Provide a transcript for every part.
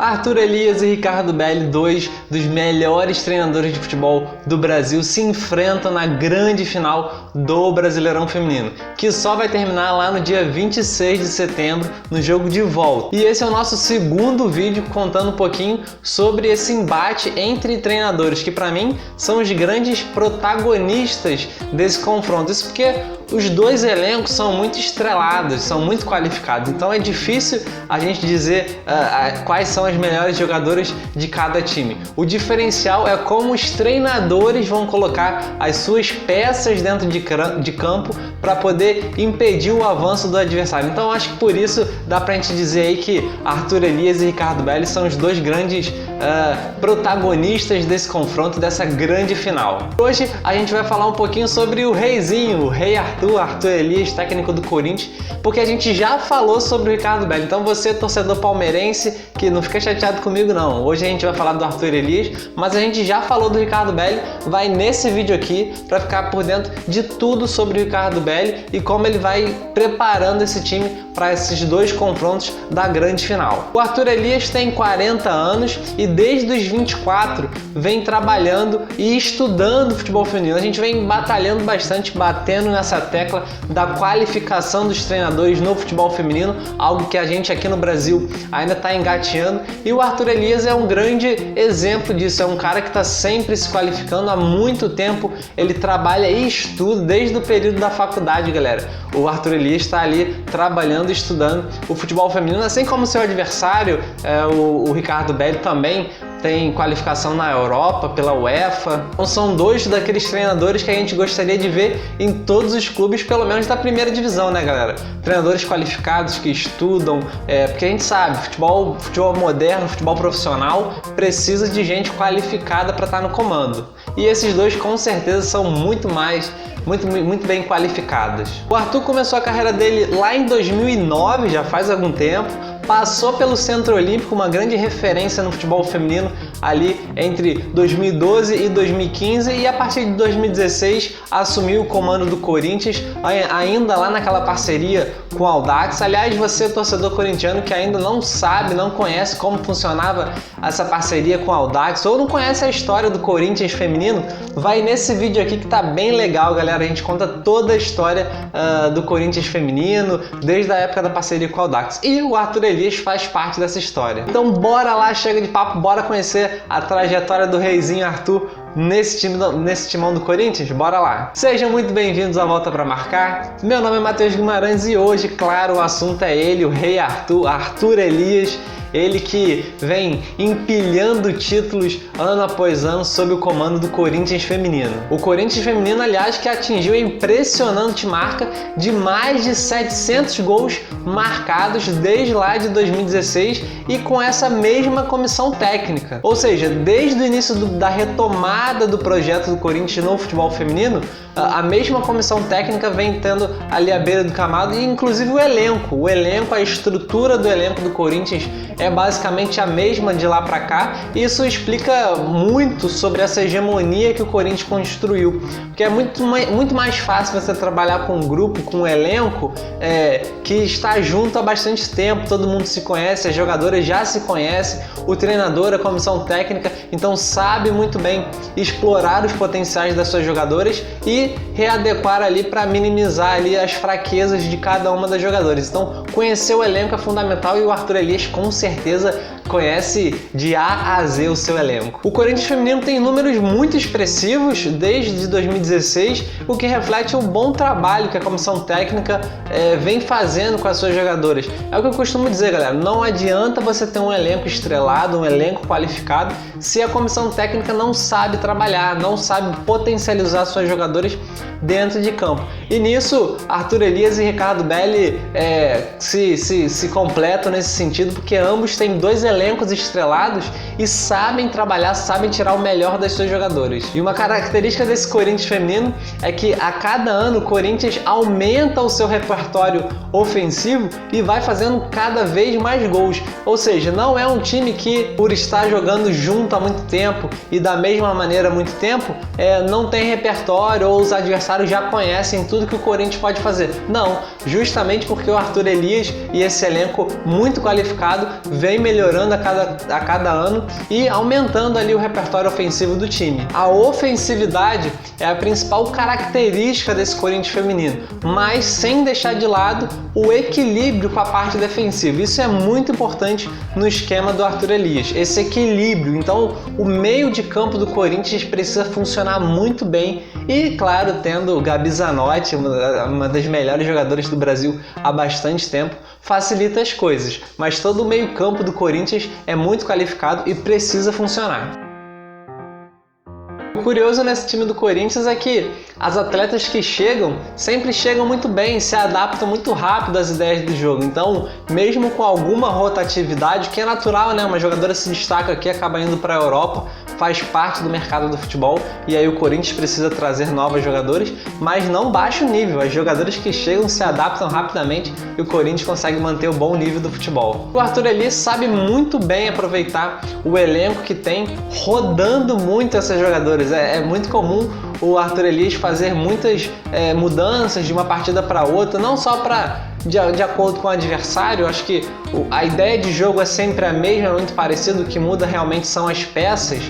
Arthur Elias e Ricardo Belli, dois dos melhores treinadores de futebol do Brasil, se enfrentam na grande final do Brasileirão Feminino, que só vai terminar lá no dia 26 de setembro, no jogo de volta. E esse é o nosso segundo vídeo contando um pouquinho sobre esse embate entre treinadores, que para mim são os grandes protagonistas desse confronto. Isso porque os dois elencos são muito estrelados, são muito qualificados, então é difícil a gente dizer quais são as melhores jogadoras de cada time. O diferencial é como os treinadores vão colocar as suas peças dentro de campo para poder impedir o avanço do adversário. Então acho que por isso dá pra gente dizer aí que Arthur Elias e Ricardo Belli são os dois grandes protagonistas desse confronto, dessa grande final. Hoje a gente vai falar um pouquinho sobre o reizinho, o rei Arthur Elias, técnico do Corinthians, porque a gente já falou sobre o Ricardo Belli. Então você, torcedor palmeirense, que não fica chateado comigo não. Hoje a gente vai falar do Arthur Elias, mas a gente já falou do Ricardo Belli, vai nesse vídeo aqui para ficar por dentro de tudo sobre o Ricardo Belli e como ele vai preparando esse time para esses dois confrontos da grande final. O Arthur Elias tem 40 anos e desde os 24 vem trabalhando e estudando futebol feminino. A gente vem batalhando bastante, batendo nessa tecla da qualificação dos treinadores no futebol feminino, algo que a gente aqui no Brasil ainda está engateando, e o Arthur Elias é um grande exemplo disso. É um cara que está sempre se qualificando há muito tempo, ele trabalha e estuda desde o período da faculdade, galera. O Arthur Elias está ali trabalhando e estudando o futebol feminino, assim como seu adversário, o Ricardo Belli, também tem qualificação na Europa pela UEFA. Então são dois daqueles treinadores que a gente gostaria de ver em todos os clubes, pelo menos da primeira divisão, né, galera? Treinadores qualificados que estudam, porque a gente sabe, futebol moderno, futebol profissional precisa de gente qualificada para estar no comando. E esses dois com certeza são muito bem qualificados. O Arthur começou a carreira dele lá em 2009, já faz algum tempo. Passou pelo Centro Olímpico, uma grande referência no futebol feminino ali entre 2012 e 2015, e a partir de 2016 assumiu o comando do Corinthians, ainda lá naquela parceria com o Audax. Aliás, você, torcedor corintiano, que ainda não sabe, não conhece como funcionava essa parceria com o Audax, ou não conhece a história do Corinthians feminino, vai nesse vídeo aqui que tá bem legal, galera. A gente conta toda a história do Corinthians feminino, desde a época da parceria com o Audax. E o Arthur Elias faz parte dessa história. Então bora lá, chega de papo, bora conhecer a trajetória do reizinho Arthur nesse timão do Corinthians? Bora lá! Sejam muito bem-vindos à Volta para Marcar. Meu nome é Matheus Guimarães e hoje, claro, o assunto é ele, o rei Arthur Elias. Ele que vem empilhando títulos ano após ano sob o comando do Corinthians feminino. O Corinthians feminino, aliás, que atingiu a impressionante marca de mais de 700 gols marcados desde lá de 2016 e com essa mesma comissão técnica. Ou seja, desde o início da retomada do projeto do Corinthians no futebol feminino, a mesma comissão técnica vem tendo ali à beira do camado, e inclusive o elenco, a estrutura do elenco do Corinthians é basicamente a mesma de lá para cá. Isso explica muito sobre essa hegemonia que o Corinthians construiu, porque é muito mais fácil você trabalhar com um grupo, com um elenco que está junto há bastante tempo, todo mundo se conhece, as jogadoras já se conhecem, o treinador, a comissão técnica, então sabe muito bem explorar os potenciais das suas jogadoras e readequar ali para minimizar ali as fraquezas de cada uma das jogadoras. Então conhecer o elenco é fundamental, e o Arthur Elias com certeza conhece de A a Z o seu elenco. O Corinthians feminino tem números muito expressivos desde 2016, o que reflete o bom trabalho que a comissão técnica vem fazendo com as suas jogadoras. É o que eu costumo dizer, galera, não adianta você ter um elenco estrelado, um elenco qualificado, se a comissão técnica não sabe trabalhar, não sabe potencializar suas jogadoras dentro de campo. E nisso, Arthur Elias e Ricardo Belli se completam nesse sentido, porque ambos têm dois elencos estrelados e sabem trabalhar, sabem tirar o melhor das suas jogadoras. E uma característica desse Corinthians feminino é que a cada ano o Corinthians aumenta o seu repertório ofensivo e vai fazendo cada vez mais gols. Ou seja, não é um time que, por estar jogando junto há muito tempo e da mesma maneira há muito tempo, não tem repertório, ou os adversários já conhecem tudo que o Corinthians pode fazer. Não, justamente porque o Arthur Elias Elias e esse elenco muito qualificado vem melhorando a cada ano e aumentando ali o repertório ofensivo do time. A ofensividade é a principal característica desse Corinthians feminino, mas sem deixar de lado o equilíbrio com a parte defensiva. Isso é muito importante no esquema do Arthur Elias, esse equilíbrio. Então, o meio de campo do Corinthians precisa funcionar muito bem e, claro, tendo o Gabi Zanotti, uma das melhores jogadoras do Brasil há bastante tempo, facilita as coisas. Mas todo o meio campo do Corinthians é muito qualificado e precisa funcionar. O curioso nesse time do Corinthians é que as atletas que chegam sempre chegam muito bem, se adaptam muito rápido às ideias do jogo. Então, mesmo com alguma rotatividade, que é natural, né? Uma jogadora se destaca aqui, acaba indo para a Europa, faz parte do mercado do futebol e aí o Corinthians precisa trazer novas jogadoras, mas não baixa o nível. As jogadoras que chegam se adaptam rapidamente e o Corinthians consegue manter o bom nível do futebol. O Arthur Elias sabe muito bem aproveitar o elenco que tem, rodando muito essas jogadoras. É muito comum o Arthur Elias fazer muitas mudanças de uma partida para outra, não só de acordo com o adversário. Eu acho que a ideia de jogo é sempre a mesma, é muito parecido, o que muda realmente são as peças,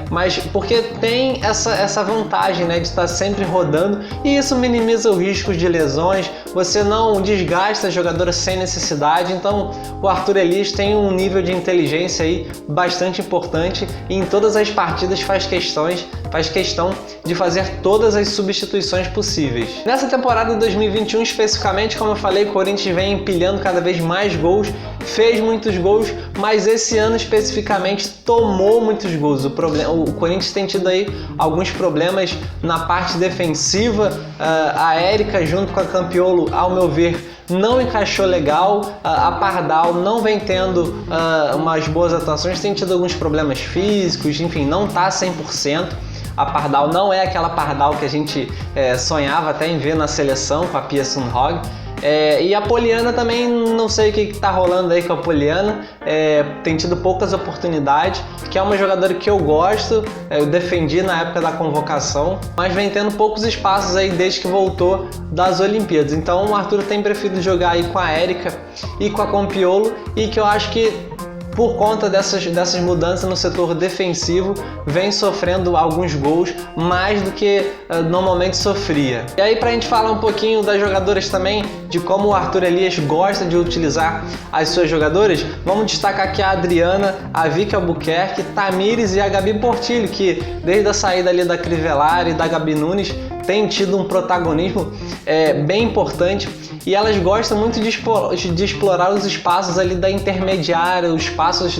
mas porque tem essa vantagem, né, de estar sempre rodando, e isso minimiza os riscos de lesões, você não desgasta a jogadora sem necessidade. Então o Arthur Elias tem um nível de inteligência aí bastante importante e em todas as partidas faz questão de fazer todas as substituições possíveis. Nessa temporada de 2021 especificamente, como eu falei, o Corinthians vem empilhando cada vez mais gols, fez muitos gols, mas esse ano especificamente tomou muitos gols. O Corinthians tem tido aí alguns problemas na parte defensiva. A Érica junto com a Campiolo, ao meu ver, não encaixou legal. A Pardal não vem tendo umas boas atuações, tem tido alguns problemas físicos, enfim, não está 100%. A Pardal não é aquela Pardal que a gente sonhava até em ver na seleção com a Pia Sundhage. E a Poliana também, não sei o que está rolando aí com a Poliana, tem tido poucas oportunidades, que é uma jogadora que eu gosto, eu defendi na época da convocação, mas vem tendo poucos espaços aí desde que voltou das Olimpíadas. Então o Arthur tem preferido jogar aí com a Érica e com a Campiolo, e que eu acho que por conta dessas mudanças no setor defensivo, vem sofrendo alguns gols mais do que normalmente sofria. E aí, pra gente falar um pouquinho das jogadoras também, de como o Arthur Elias gosta de utilizar as suas jogadoras, vamos destacar aqui a Adriana, a Vicky Albuquerque, Tamires e a Gabi Portillo, que desde a saída ali da Crivellari e da Gabi Nunes, tem tido um protagonismo bem importante, e elas gostam muito de explorar os espaços ali da intermediária, os espaços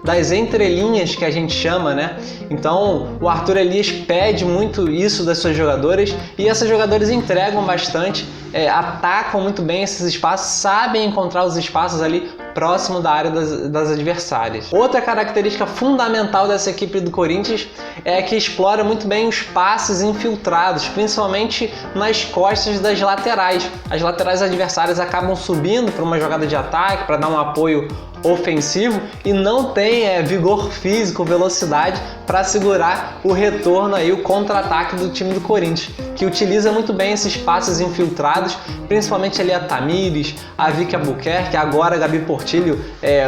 das entrelinhas que a gente chama, né? Então o Arthur Elias pede muito isso das suas jogadoras, e essas jogadoras entregam bastante, atacam muito bem esses espaços, sabem encontrar os espaços ali próximo da área das adversárias. Outra característica fundamental dessa equipe do Corinthians é que explora muito bem os passes infiltrados, principalmente nas costas das laterais. As laterais adversárias acabam subindo para uma jogada de ataque, para dar um apoio ofensivo, e não tem vigor físico, velocidade para segurar o retorno aí, o contra-ataque do time do Corinthians, que utiliza muito bem esses passes infiltrados, principalmente ali a Tamires, a Vicky Albuquerque, agora a Gabi Portillo,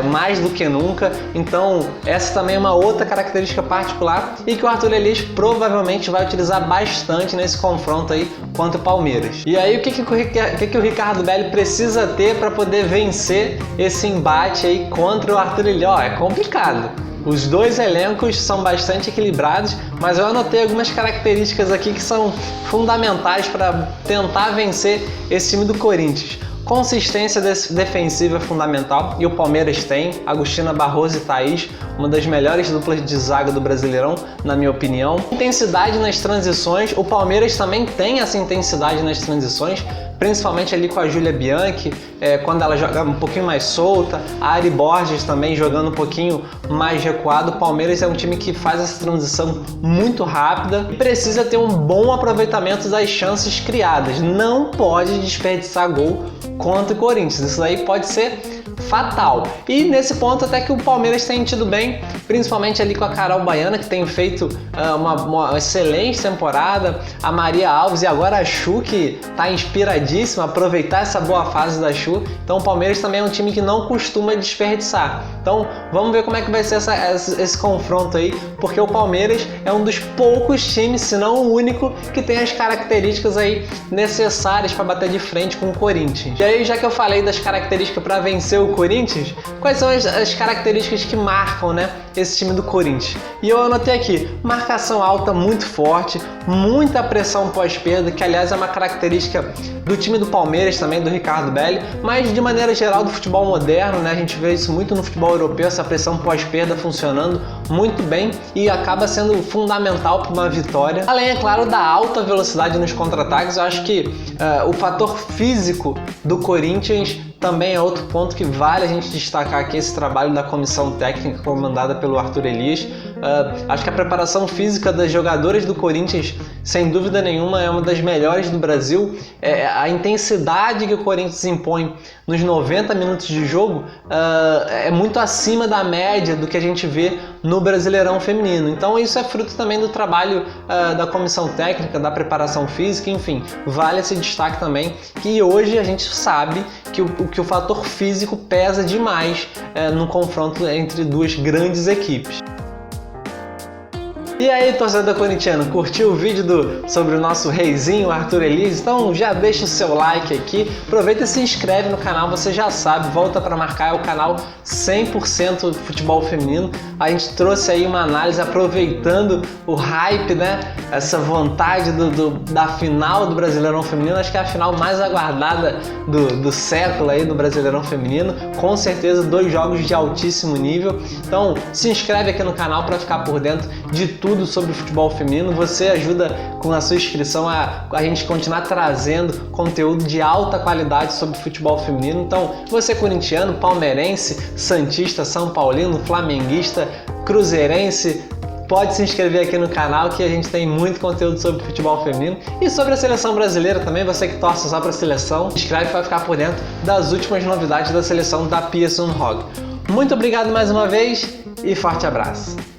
mais do que nunca. Então essa também é uma outra característica particular e que o Arthur Elias provavelmente vai utilizar bastante nesse confronto aí contra o Palmeiras. E aí o que o Ricardo Belli precisa ter para poder vencer esse embate aí contra o Arthur Elias? É complicado. Os dois elencos são bastante equilibrados, mas eu anotei algumas características aqui que são fundamentais para tentar vencer esse time do Corinthians. Consistência defensiva é fundamental, e o Palmeiras tem. Agostina Barroso e Thaís, uma das melhores duplas de zaga do Brasileirão, na minha opinião. Intensidade nas transições, o Palmeiras também tem essa intensidade nas transições, principalmente ali com a Júlia Bianchi, quando ela joga um pouquinho mais solta, a Ari Borges também jogando um pouquinho mais recuado. O Palmeiras é um time que faz essa transição muito rápida e precisa ter um bom aproveitamento das chances criadas. Não pode desperdiçar gol contra o Corinthians. Isso aí pode ser fatal. E nesse ponto até que o Palmeiras tem tido bem, principalmente ali com a Carol Baiana, que tem feito uma excelente temporada, a Maria Alves e agora a Chu, que está inspiradíssima, aproveitar essa boa fase da Chu. Então o Palmeiras também é um time que não costuma desperdiçar. Então vamos ver como é que vai ser esse confronto aí, porque o Palmeiras é um dos poucos times, se não o único, que tem as características aí necessárias para bater de frente com o Corinthians. E aí, já que eu falei das características para vencer o Corinthians, quais são as características que marcam, né, esse time do Corinthians? E eu anotei aqui: marcação alta muito forte, muita pressão pós-perda, que aliás é uma característica do time do Palmeiras também, do Ricardo Belli, mas de maneira geral do futebol moderno, né? A gente vê isso muito no futebol europeu, essa pressão pós-perda funcionando muito bem e acaba sendo fundamental para uma vitória. Além, é claro, da alta velocidade nos contra-ataques, eu acho que o fator físico do Corinthians também é outro ponto que vale a gente destacar aqui, esse trabalho da comissão técnica comandada pelo Arthur Elias. Acho que a preparação física das jogadoras do Corinthians, sem dúvida nenhuma, é uma das melhores do Brasil. A intensidade que o Corinthians impõe nos 90 minutos de jogo é muito acima da média do que a gente vê no Brasileirão feminino. Então isso é fruto também do trabalho da comissão técnica, da preparação física, enfim, vale esse destaque também, que hoje a gente sabe que o fator físico pesa demais no confronto entre duas grandes equipes. E aí, torcedor corintiano, curtiu o vídeo sobre o nosso reizinho, Arthur Elias? Então já deixa o seu like aqui, aproveita e se inscreve no canal, você já sabe, Volta Pra Marcar é o canal 100% futebol feminino. A gente trouxe aí uma análise aproveitando o hype, né? Essa vontade da final do Brasileirão Feminino, acho que é a final mais aguardada do século aí do Brasileirão Feminino, com certeza 2 jogos de altíssimo nível. Então se inscreve aqui no canal para ficar por dentro de tudo sobre o futebol feminino. Você ajuda com a sua inscrição a gente continuar trazendo conteúdo de alta qualidade sobre futebol feminino. Então, você corintiano, palmeirense, santista, são paulino, flamenguista, cruzeirense, pode se inscrever aqui no canal que a gente tem muito conteúdo sobre futebol feminino e sobre a seleção brasileira também. Você que torce só para a seleção, se inscreve para ficar por dentro das últimas novidades da seleção da Pia Sundhage. Muito obrigado mais uma vez e forte abraço!